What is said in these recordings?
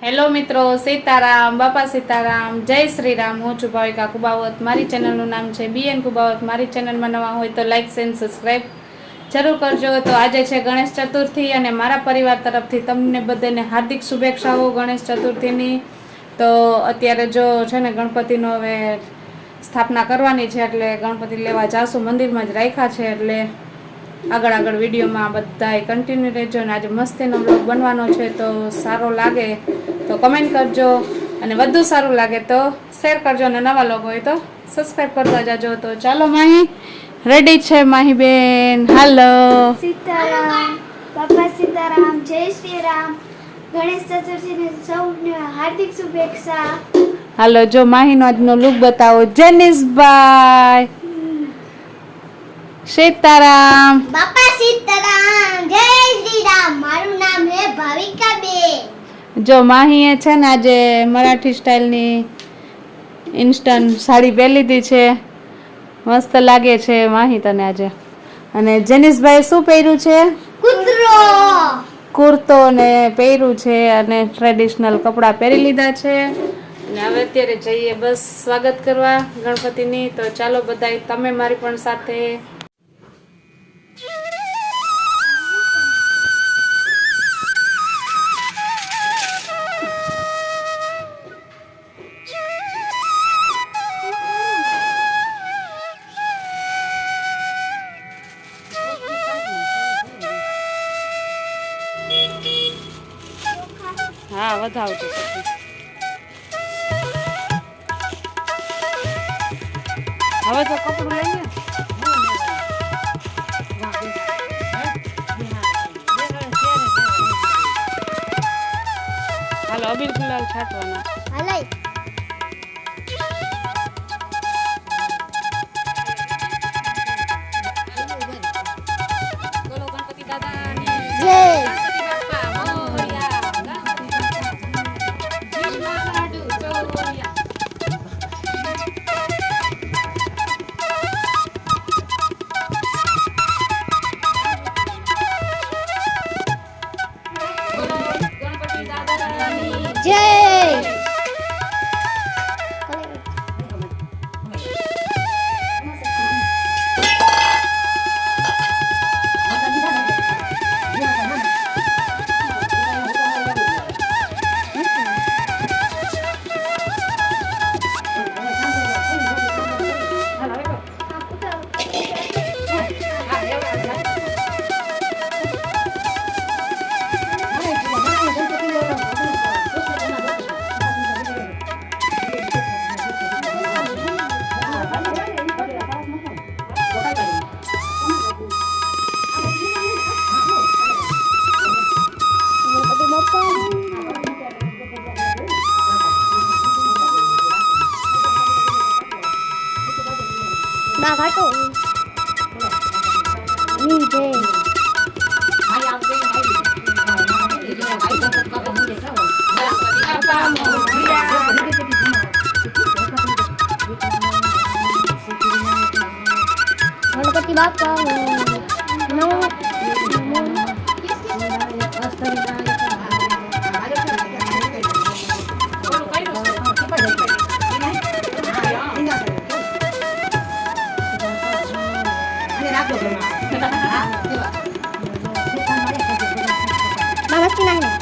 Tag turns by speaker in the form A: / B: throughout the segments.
A: Hello મિત્રો, સીતારામ બાપા, સીતારામ, જય શ્રી રામ. હું છું ભાવિકા કુબાવત. મારી ચેનલનું નામ છે બીએન કુબાવત. મારી ચેનલમાં નવા હોય તો લાઈક એન્ડ સબસ્ક્રાઈબ જરૂર કરજો. તો આજે છે ગણેશ ચતુર્થી અને મારા પરિવાર તરફથી તમને બધાને હાર્દિક શુભેચ્છાઓ ગણેશ ચતુર્થીની. તો અત્યારે જો છે ને ગણપતિનો હવે સ્થાપના કરવાની છે, એટલે ગણપતિ લેવા જાશું. મંદિરમાં જ રાખ્યા છે, એટલે આગળ વિડીયોમાં બધા કન્ટિન્યુ રહેજો. અને આજે મસ્તીનો બ્લોગ બનવાનો છે, તો સારો લાગે તો કમેન્ટ કરજો, અને વધુ સારું લાગે તો શેર કરજો, અને નવા લોકો હોય તો સબસ્ક્રાઈબ કરતા જાજો. તો ચાલો, માહી રેડી છે? માહી બેન હાલો.
B: સીતારામ બાપા, સીતારામ, જય શ્રી રામ. ગણેશ ચતુર્થીની સૌને હાર્દિક શુભેચ્છા.
A: હાલો, જો માહીનો આજનો લુક બતાવો. જેનિસભાઈ સીતારામ.
B: બાપા સીતારામ, જય શ્રી રામ. મારું નામ છે ભાવિકા બેન.
A: જો માહીએ છે ને આજે મરાઠી સ્ટાઇલની ઇન્સ્ટન્ટ સાડી પહેરી લીધી છે. મસ્ત લાગે છે માહી તને આજે. અને જેનિસભાઈ શું પહેર્યું છે? કુર્તો ને પહેર્યું છે, અને ટ્રેડિશનલ કપડાં પહેરી લીધા છે. અને હવે અત્યારે જઈએ બસ સ્વાગત કરવા ગણપતિની. તો ચાલો બધાય, તમે મારી પણ સાથે. હા, વધાવજો પછી. હવે તો કપડું લઈએ. હાલો, અબીર ગુલાલ છાંટવાના.
B: હલાઈ
A: બોલો ગણપતિ દાદાની
B: જય.
A: ગણપતિ બાપ્પા મોરયા. જીવના લાડુ ચોરિયા. બોલો ગણપતિ દાદાની
B: જય. ના ઘાટો ની જય. ગણપતિ બાપા નો નમસ્તે નાની.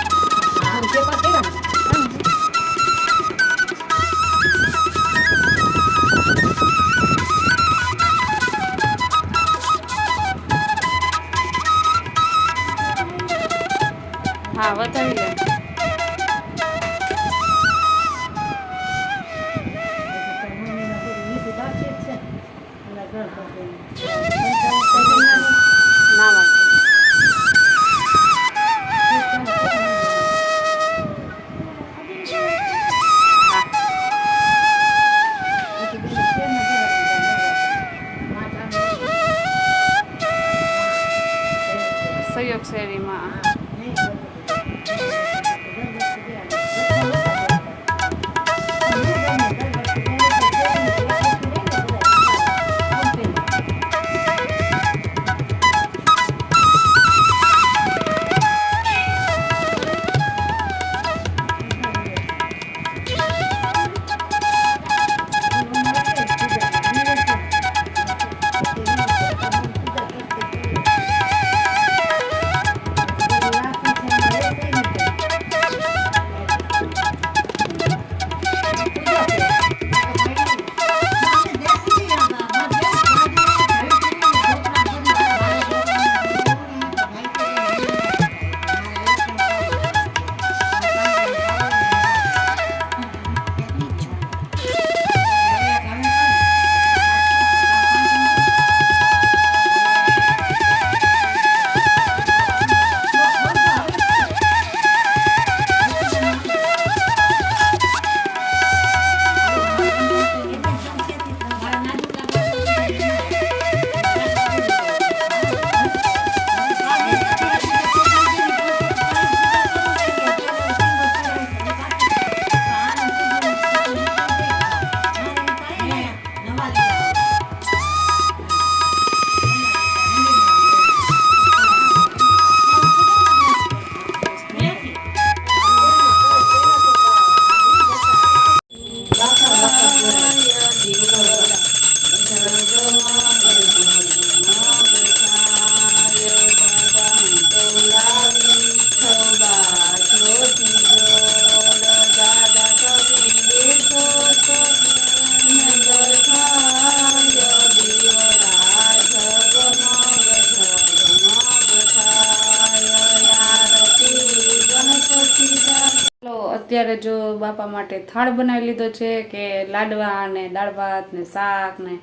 A: અત્યારે જો બાપા માટે થાળ બનાવી લીધો છે કે લાડવા ને દાળ ભાત ને શાક ને,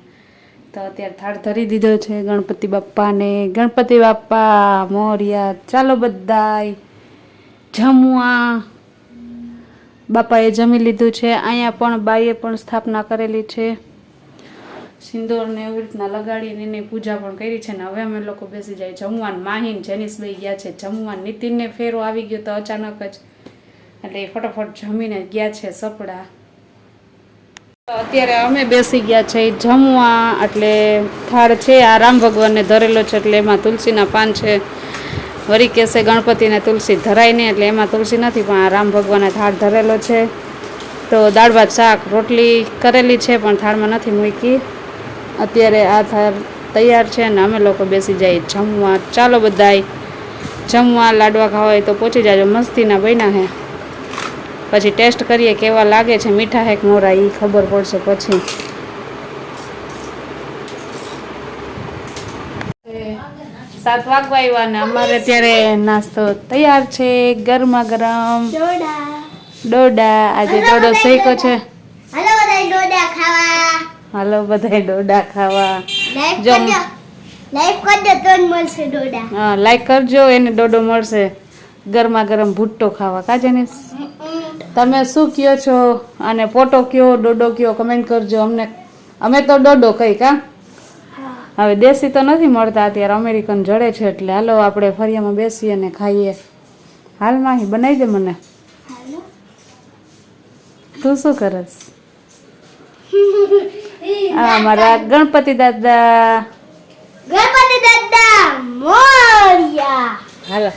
A: તો અત્યારે થાળ ધરી દીધો છે ગણપતિ બાપ્પાને. ગણપતિ બાપ્પા મોર્યા. ચાલો બધાય જમવા. બાપાએ જમી લીધું છે. અહીંયા પણ બાઈએ પણ સ્થાપના કરેલી છે. સિંદૂર ને એવી રીતના લગાડીને એની પૂજા પણ કરી છે ને હવે અમે લોકો બેસી જાય જમવાન. માહીન જેનિસભાઈ ગયા છે જમવાન. નીતિનને ફેરો આવી ગયો તો અચાનક જ, એટલે એ ફટાફટ જમીને ગયા છે સપડા. અત્યારે અમે બેસી ગયા છે જમવા. એટલે થાળ છે આ રામ ભગવાનને ધરેલો છે એટલે એમાં તુલસીના પાન છે. વળી કહેશે ગણપતિને તુલસી ધરાય નહીં એટલે એમાં તુલસી નથી, પણ આ રામ ભગવાનને થાળ ધરેલો છે. તો દાળ ભાત શાક રોટલી કરેલી છે પણ થાળમાં નથી મૂકી. અત્યારે આ થાળ તૈયાર છે ને અમે લોકો બેસી જઈએ જમવા. ચાલો બધાય જમવા. લાડવા ખાવા હોય તો પહોંચી જાજો. મસ્તીના બન્યા હે. પછી ટેસ્ટ કરીએ કેવા લાગે છે, મીઠા હે કે મોરા, એ ખબર પડશે પછી. 7 વાગવા આવ્યા ને અમારે અત્યારે નાસ્તો તૈયાર છે. ગરમા ગરમ ડોડા. આજે ડોડો શેકો છે.
B: હાલો બધા ડોડા ખાવા.
A: હાલો બધાય ડોડા ખાવા.
B: લાઈક કરજો તો જ મળશે ડોડા.
A: હા, લાઈક કરજો એને ડોડો મળશે. ગરમા ગરમ ભુટ્ટો ખાવા. કાજે તમે શું કયો છો અને પોટો કયો ડોડો કયો કમેન્ટ કરજો અમને. અમે તો ડોડો કઈ કા. હવે દેશી તો નથી મળતા અત્યારે, અમેરિકન જડે છે એટલે હાલો આપણે ફરિયામાં બેસીએ અને ખાઈએ. હાલમાં અહીં બનાવી દે મને. તું શું કરસ? આ મારા ગણપતિ દાદા.
B: ગણપતિ દાદા મોર્યા.
A: હાલો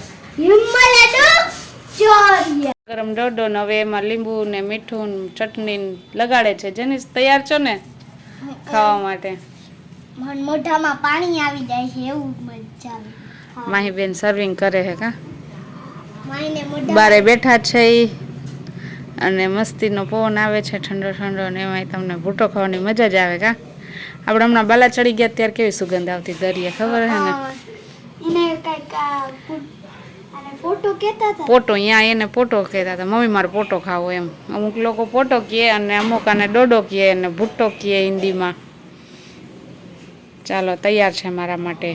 A: ગરમ ડોડો ને હવે એમાં લીંબુ ને મીઠું ને ચટણી લગાડે છે. જેની તૈયાર છો ને ખાવા માટે?
B: મન મોઢામાં પાણી આવી જાય છે એવું મજા આવે.
A: માહી બેન સર્વિંગ કરે છે કા.
B: માઈને મોઢા
A: બારે બેઠા છે ઈ અને મસ્તીનો પવન આવે છે ઠંડો ઠંડો ને એમાં તમને ભૂટો ખાવાની મજા જ આવે કા. આપણે હમણાં બાલા ચડી ગયા ત્યારે કેવી સુગંધ આવતી દરિયા, ખબર હે ને?
B: એને કઈક પોટો કહેતા હતા.
A: પોટો, અહીંયા એને પોટો કહેતા હતા. મમ્મી મારે પોટો ખાવો એમ. અમુક લોકો પોટો કહે અને અમુક આને ડોડો કહે અને ભૂટ્ટો કહે હિન્દીમાં. ચાલો તૈયાર છે મારા માટે.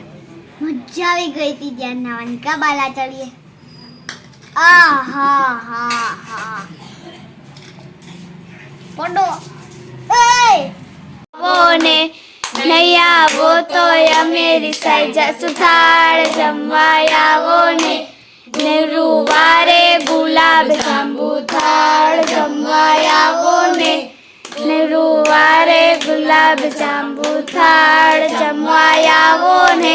B: મજા આવી ગઈ હતી જ્યાં નાવાની. કબાલા ચડીએ. આ હા હા હા પોટો એ બોને નહીં આવો તો અમેરી સાઈ જાસુ થાળ જમવા આવો ને નેરુવારે ગુલાબ જાંબુ થાળ જમવા આવો ને નેરુવારે ગુલાબ જાંબુ થાળ જમવા આવો ને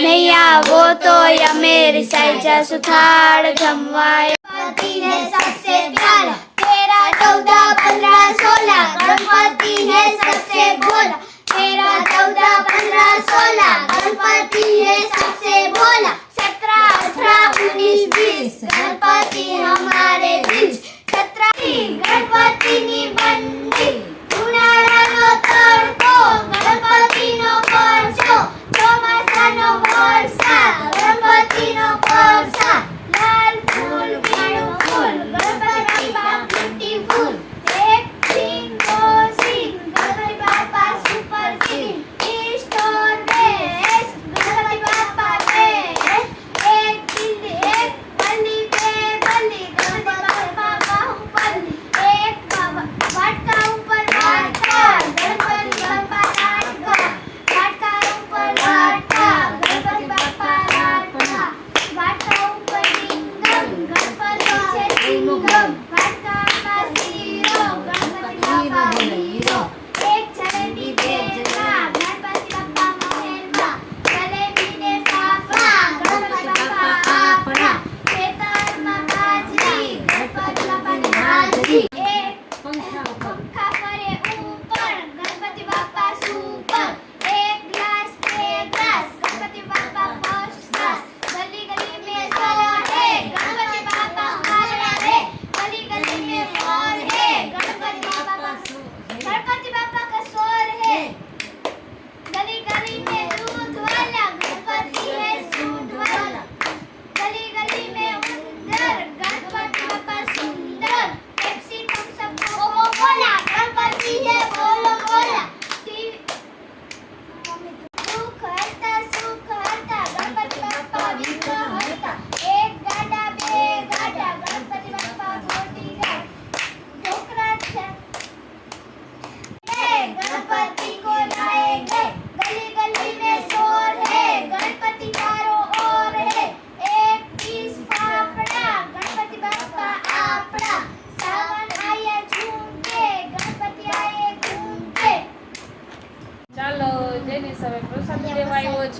B: નહીં આવો તો અમેરી સાઈ જાસુ થાળ જમવા. गणपति है सबसे प्यारा 13, 14, 15, 16 गणपति है सबसे भोला 13, 14, 15, 16 गणपति है सबसे भोला 17, 18, 19, 20 गणपति हमारे बीच 17 गणपति ની બંદી ઉનાળાનો તડકો ગણપતિનો પરચો ચોમાસાનો વરસાદ ગણપતિનો પ્રસાદ લાલ ફૂલ પીળું ફૂલ ગણપતિ બાપા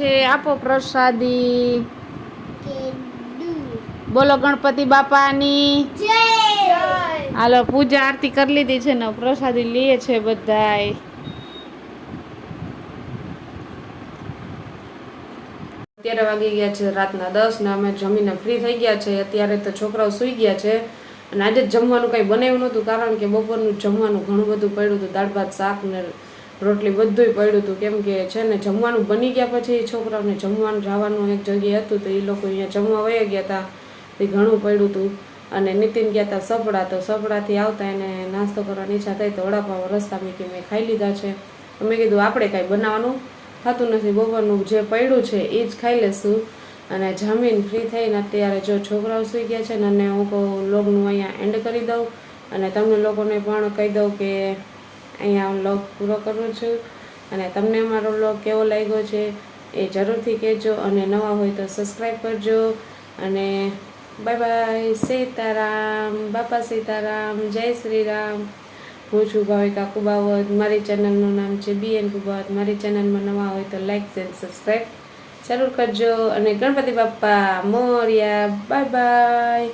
A: છે, આપો પ્રસાદી.
B: કેડુ
A: બોલો ગણપતિ બાપાની.
B: જય
A: હાલો પૂજા આરતી કરી લીધી છે ને પ્રસાદી લઈએ છે બધાય. અત્યારે વાગી ગયા છે રાતના 10 ને અમે જમીને ફ્રી થઈ ગયા છે. અત્યારે તો છોકરાઓ સૂઈ ગયા છે અને આજે જ જમવાનું કંઈ બનાવ્યું નહોતું કારણ કે બપોરનું જમવાનું ઘણું બધું પડ્યું હતું. દાળ ભાત શાક ને રોટલી બધુંય પડ્યું હતું કેમ કે છે ને જમવાનું બની ગયા પછી છોકરાઓને જમવાનું જવાનું એક જગ્યાએ હતું તો એ લોકો અહીંયા જમવા વયા ગયા હતા. એ ઘણું પડ્યું હતું અને નીતિન ગયા હતા સપડા, તો સપડાથી આવતા એને નાસ્તો કરવાની ઈચ્છા થઈ તો વડાપાવ રસ્તા મેં ખાઈ લીધા છે. તો મેં કીધું આપણે કાંઈ બનાવવાનું થતું નથી, બપોરનું જે પડ્યું છે એ જ ખાઈ લેશું. અને જમીન ફ્રી થઈને અત્યારે જો છોકરાઓ સૂઈ ગયા છે ને અને હું વ્લોગનું અહીંયા એન્ડ કરી દઉં અને તમને લોકોને પણ કહી દઉં કે અહીંયા વ્લોગ પૂરો કરું છું. અને તમને અમારો વ્લોગ કેવો લાગ્યો છે એ જરૂરથી કહેજો અને નવા હોય તો સબસ્ક્રાઈબ કરજો. અને બાય બાય. સીતારામ, બાપા સીતારામ, જય શ્રી રામ. હું છું ભાવિકા કુબાવત. મારી ચેનલનું નામ છે BN કુબાવત. મારી ચેનલમાં નવા હોય તો લાઈક એન્ડ સબસ્ક્રાઈબ જરૂર કરજો. અને ગણપતિ બાપ્પા મોર્યા. Bye by.